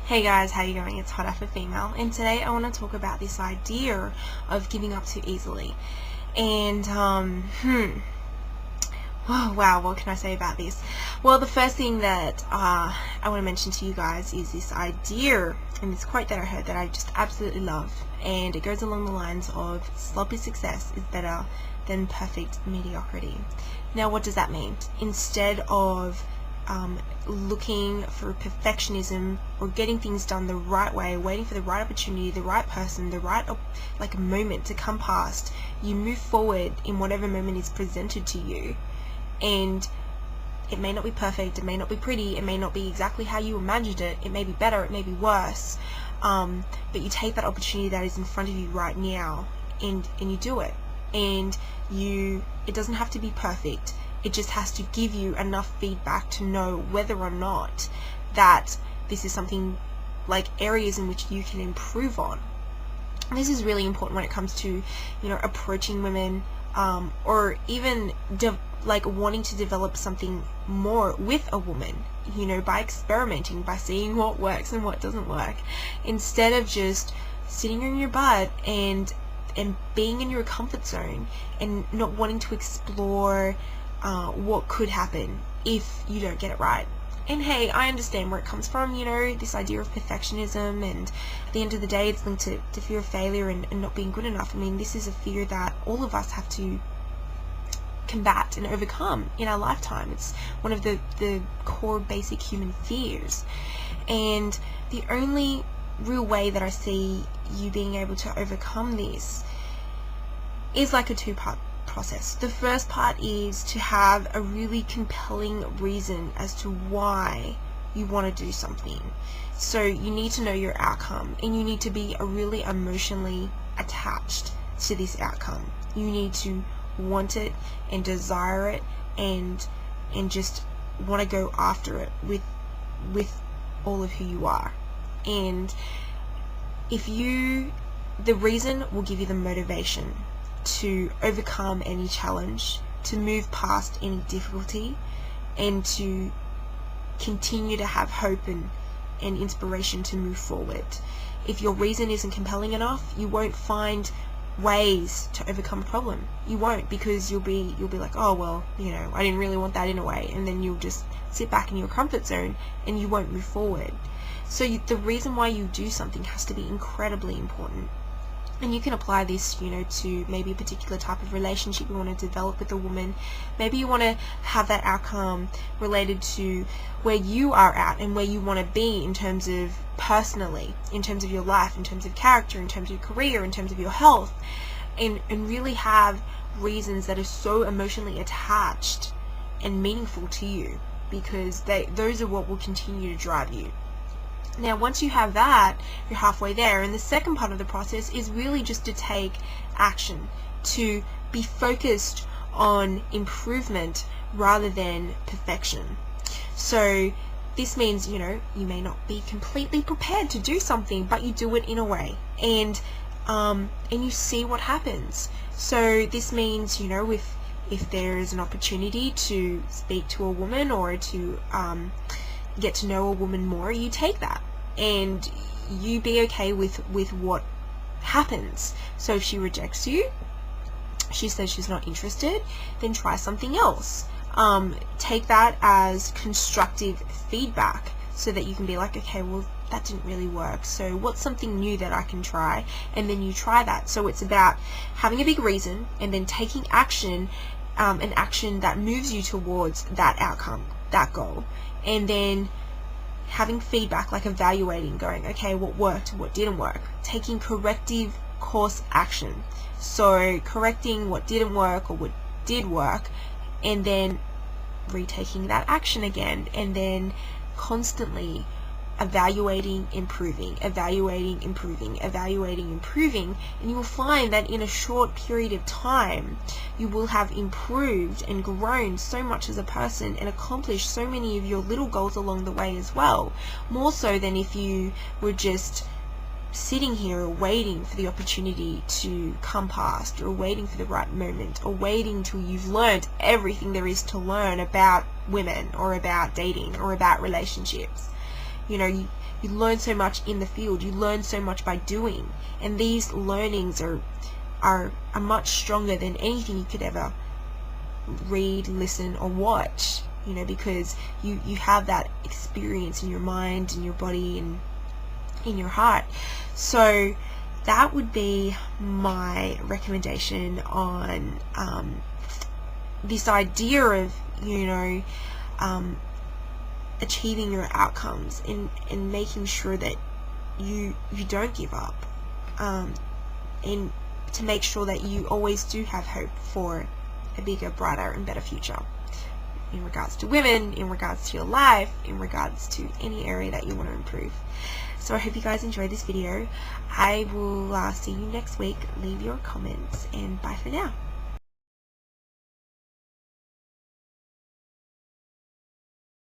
Hey guys, how you going? It's Hot Alpha Female, and today I want to talk about this idea of giving up too easily. And oh wow, what can I say about this? Well, the first thing that I want to mention to you guys is this idea and this quote that I heard that I just absolutely love, and it goes along the lines of sloppy success is better than perfect mediocrity. Now, what does that mean? Instead of looking for perfectionism or getting things done the right way, waiting for the right opportunity, the right person, the right moment to come past, you move forward in whatever moment is presented to you. And it may not be perfect, it may not be pretty, it may not be exactly how you imagined it, it may be better, it may be worse, but you take that opportunity that is in front of you right now and you do it. And it doesn't have to be perfect. It just has to give you enough feedback to know whether or not that this is something, like areas in which you can improve on. And this is really important when it comes to, approaching women, or even wanting to develop something more with a woman, by experimenting, by seeing what works and what doesn't work, instead of just sitting in your butt and being in your comfort zone and not wanting to explore what could happen if you don't get it right. And hey, I understand where it comes from, this idea of perfectionism, and at the end of the day it's linked to fear of failure and not being good enough. I mean, this is a fear that all of us have to combat and overcome in our lifetime. It's one of the core basic human fears, and the only real way that I see you being able to overcome this is like a two-part process. The first part is to have a really compelling reason as to why you want to do something. So you need to know your outcome, and you need to be really emotionally attached to this outcome. You need to want it and desire it and just want to go after it with all of who you are. And the reason will give you the motivation to overcome any challenge, to move past any difficulty, and to continue to have hope and inspiration to move forward. If your reason isn't compelling enough, you won't find ways to overcome a problem. You won't, because you'll be like, oh well, I didn't really want that in a way, and then you'll just sit back in your comfort zone and you won't move forward. So the reason why you do something has to be incredibly important. And you can apply this, to maybe a particular type of relationship you want to develop with a woman. Maybe you want to have that outcome related to where you are at and where you want to be in terms of personally, in terms of your life, in terms of character, in terms of your career, in terms of your health, and really have reasons that are so emotionally attached and meaningful to you, because those are what will continue to drive you. Now, once you have that, you're halfway there. And the second part of the process is really just to take action, to be focused on improvement rather than perfection. So this means, you may not be completely prepared to do something, but you do it in a way, and you see what happens. So this means, if there is an opportunity to speak to a woman or to get to know a woman more, you take that and you be okay with what happens. So if she rejects you, she says she's not interested, then try something else. Take that as constructive feedback so that you can be like, okay, well, that didn't really work, so what's something new that I can try? And then you try that. So it's about having a big reason and then taking action, an action that moves you towards that outcome, that goal, and then having feedback, like evaluating, going, okay, what worked, what didn't work, taking corrective course action. So correcting what didn't work or what did work, and then retaking that action again, and then constantly evaluating, improving, evaluating, improving, evaluating, improving, and you will find that in a short period of time you will have improved and grown so much as a person and accomplished so many of your little goals along the way as well, more so than if you were just sitting here waiting for the opportunity to come past, or waiting for the right moment, or waiting till you've learned everything there is to learn about women or about dating or about relationships. You learn so much in the field, you learn so much by doing, and these learnings are much stronger than anything you could ever read, listen, or watch, because you have that experience in your mind, in your body, and in your heart. So that would be my recommendation on this idea of achieving your outcomes, and making sure that you don't give up, and to make sure that you always do have hope for a bigger, brighter, and better future, in regards to women, in regards to your life, in regards to any area that you want to improve. So I hope you guys enjoyed this video. I will see you next week. Leave your comments, and bye for now.